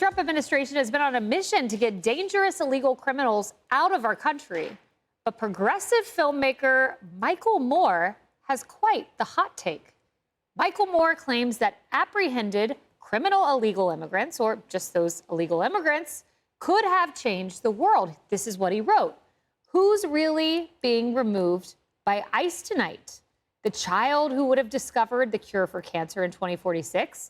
Trump administration has been on a mission to get dangerous illegal criminals out of our country. But progressive filmmaker Michael Moore has quite the hot take. Michael Moore claims that apprehended criminal illegal immigrants, or just those illegal immigrants, could have changed the world. This is what he wrote. Who's really being removed by ICE tonight? The child who would have discovered the cure for cancer in 2046?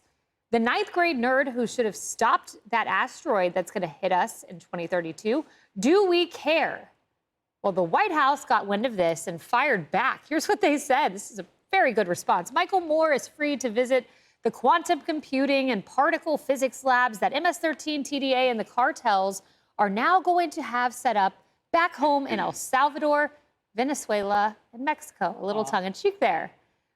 The ninth grade nerd who should have stopped that asteroid that's going to hit us in 2032? Do we care? Well, the White House got wind of this and fired back. Here's what they said. This is a very good response. Michael Moore is free to visit the quantum computing and particle physics labs that MS-13, TDA, and the cartels are now going to have set up back home in El Salvador, Venezuela, and Mexico. A little tongue-in-cheek there.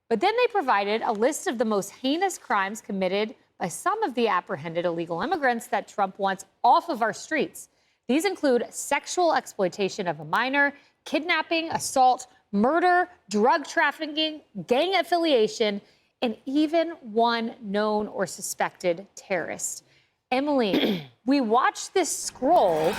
But then they provided a list of the most heinous crimes committed by some of the apprehended illegal immigrants that Trump wants off of our streets. These include sexual exploitation of a minor, kidnapping, assault, murder, drug trafficking, gang affiliation, and even one known or suspected terrorist. Emily, we watched this scroll.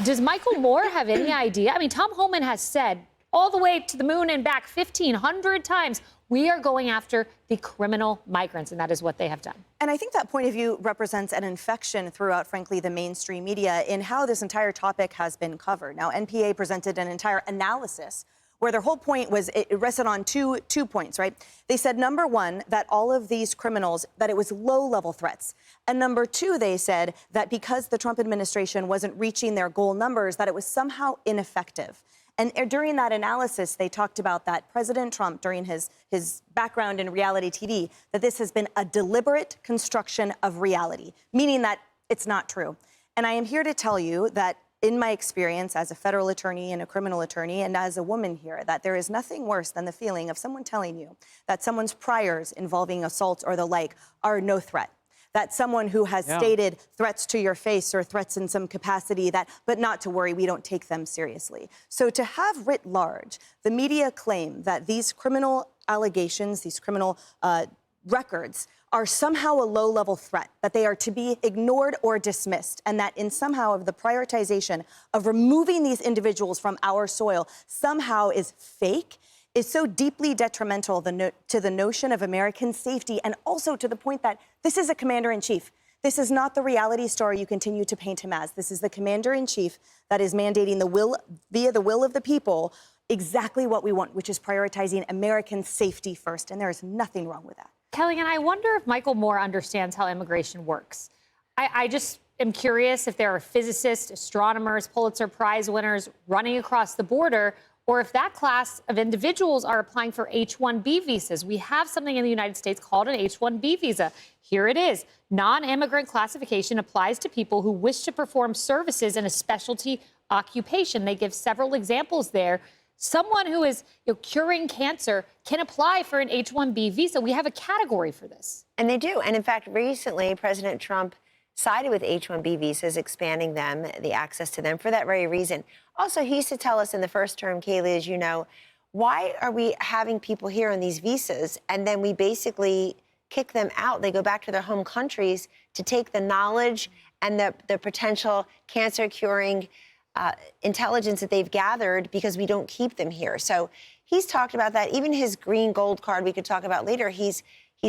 Does Michael Moore have any idea? I mean, Tom Homan has said all the way to the moon and back 1,500 times, we are going after the criminal migrants, and that is what they have done. And I think that point of view represents an infection throughout, frankly, the mainstream media in how this entire topic has been covered. Now, NPA presented an entire analysis where their whole point was, it rested on two points, right? They said, number one, that all of these criminals, that it was low-level threats. And number two, they said that because the Trump administration wasn't reaching their goal numbers, that it was somehow ineffective. And during that analysis, they talked about that President Trump, during his background in reality TV, that this has been a deliberate construction of reality, meaning that it's not true. And I am here to tell you that in my experience as a federal attorney and a criminal attorney and as a woman here, that there is nothing worse than the feeling of someone telling you that someone's priors involving assault or the like are no threat. That someone who has stated threats to your face or threats in some capacity, but not to worry, we don't take them seriously. So to have writ large, the media claim that these criminal allegations, these criminal records are somehow a low-level threat, that they are to be ignored or dismissed, and that in somehow of the prioritization of removing these individuals from our soil somehow is fake, is so deeply detrimental to the notion of American safety, and also to the point that this is a commander-in-chief. This is not the reality story you continue to paint him as. This is the commander-in-chief that is mandating via the will of the people, exactly what we want, which is prioritizing American safety first, and there is nothing wrong with that. Kelly, and I wonder if Michael Moore understands how immigration works. I just am curious if there are physicists, astronomers, Pulitzer Prize winners running across the border, or if that class of individuals are applying for H-1B visas. We have something in the United States called an H-1B visa. Here it is. Non-immigrant classification applies to people who wish to perform services in a specialty occupation. They give several examples there. Someone who is curing cancer can apply for an H-1B visa. We have a category for this. And they do. And in fact, recently, President Trump sided with H-1B visas, expanding them, the access to them, for that very reason. Also, he used to tell us in the first term, Kaylee, as you know, why are we having people here on these visas and then we basically kick them out? They go back to their home countries to take the knowledge and the potential cancer-curing intelligence that they've gathered because we don't keep them here. So he's talked about that. Even his green gold card we could talk about later, he's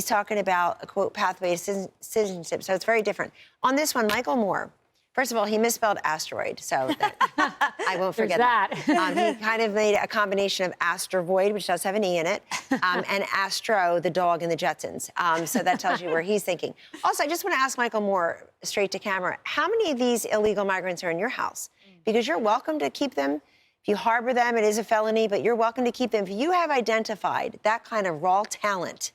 talking about a, quote, pathway to citizenship. So it's very different. On this one, Michael Moore, first of all, he misspelled asteroid, so that, I won't forget that. He kind of made a combination of astrovoid, which does have an E in it, and Astro, the dog in the Jetsons. So that tells you where he's thinking. Also, I just want to ask Michael Moore, straight to camera, how many of these illegal migrants are in your house? Because you're welcome to keep them. If you harbor them, it is a felony, but you're welcome to keep them. If you have identified that kind of raw talent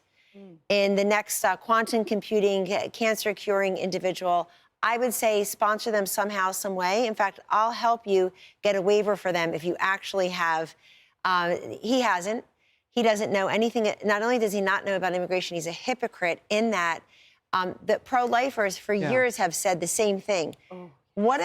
in the next quantum computing, cancer-curing individual, I would say sponsor them somehow, some way. In fact, I'll help you get a waiver for them if you actually have. He hasn't. He doesn't know anything. Not only does he not know about immigration, he's a hypocrite in that the pro-lifers for years have said the same thing. What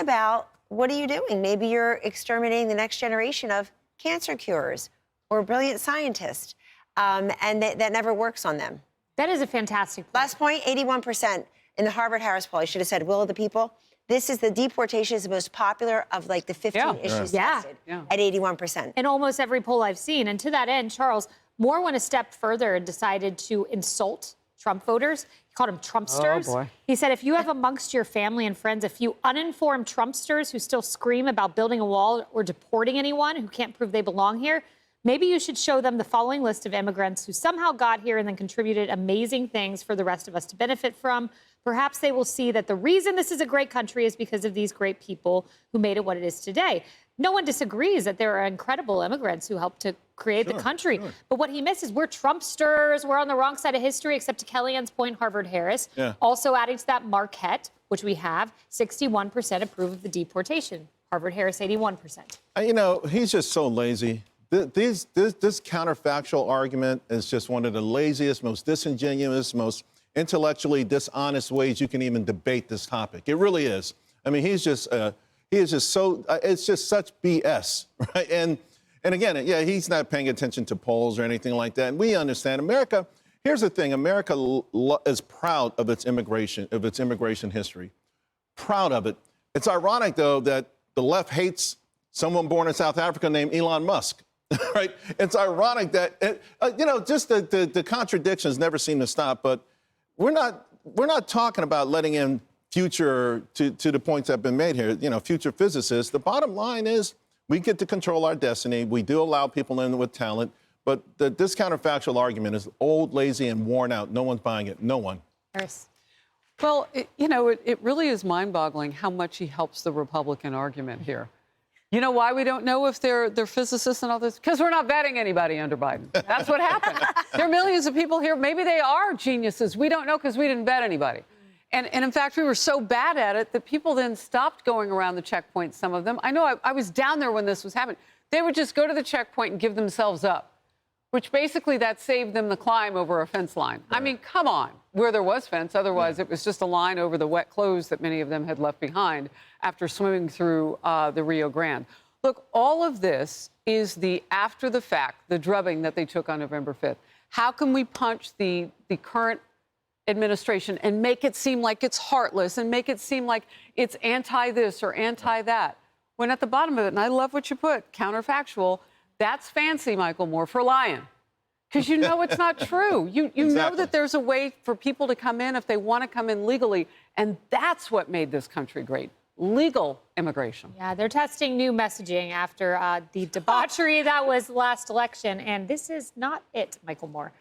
are you doing? Maybe you're exterminating the next generation of cancer curers or brilliant scientists, and that never works on them. That is a fantastic point. Last point, 81% In the Harvard-Harris poll, I should have said, will of the people. This is the deportation is the most popular of like the 15 issues tested at 81%. In almost every poll I've seen. And to that end, Charles, Moore went a step further and decided to insult Trump voters. He called them Trumpsters. Oh, boy. He said, if you have amongst your family and friends a few uninformed Trumpsters who still scream about building a wall or deporting anyone who can't prove they belong here, maybe you should show them the following list of immigrants who somehow got here and then contributed amazing things for the rest of us to benefit from. Perhaps they will see that the reason this is a great country is because of these great people who made it what it is today. No one disagrees that there are incredible immigrants who helped to create the country. But what he misses, we're Trumpsters. We're on the wrong side of history, except to Kellyanne's point, Harvard-Harris. Also adding to that, Marquette, which we have, 61% approve of the deportation. Harvard-Harris, 81%. You know, he's just so lazy. This counterfactual argument is just one of the laziest, most disingenuous, most intellectually dishonest ways you can even debate this topic. It really is. I mean, he is just so, it's just such BS, right? And again, yeah, he's not paying attention to polls or anything like that. And we understand America. Here's the thing. America is proud of its immigration history. Proud of it. It's ironic, though, that the left hates someone born in South Africa named Elon Musk. Right? It's ironic that, you know, just the contradictions never seem to stop. But we're not talking about letting in future, to the points that have been made here, you know, future physicists. The bottom line is we get to control our destiny. We do allow people in with talent. But this counterfactual argument is old, lazy, and worn out. No one's buying it. No one. Harris. Well, you know, it really is mind-boggling how much he helps the Republican argument here. You know why we don't know if they're physicists and all this? Because we're not vetting anybody under Biden. That's what happened. There are millions of people here. Maybe they are geniuses. We don't know because we didn't vet anybody. And in fact, we were so bad at it that people then stopped going around the checkpoint, some of them. I know I was down there when this was happening. They would just go to the checkpoint and give themselves up, which basically that saved them the climb over a fence line. Right. I mean, come on, where there was fence. Otherwise, it was just a line over the wet clothes that many of them had left behind after swimming through the Rio Grande. Look, all of this is the after the fact, the drubbing that they took on November 5th. How can we punch the current administration and make it seem like it's heartless and make it seem like it's anti-this or anti-that? When at the bottom of it, and I love what you put, counterfactual, that's fancy, Michael Moore, for lying. Because you know it's not true. You know that there's a way for people to come in if they want to come in legally. And that's what made this country great. Legal immigration. Yeah, they're testing new messaging after the debauchery that was last election. And this is not it, Michael Moore.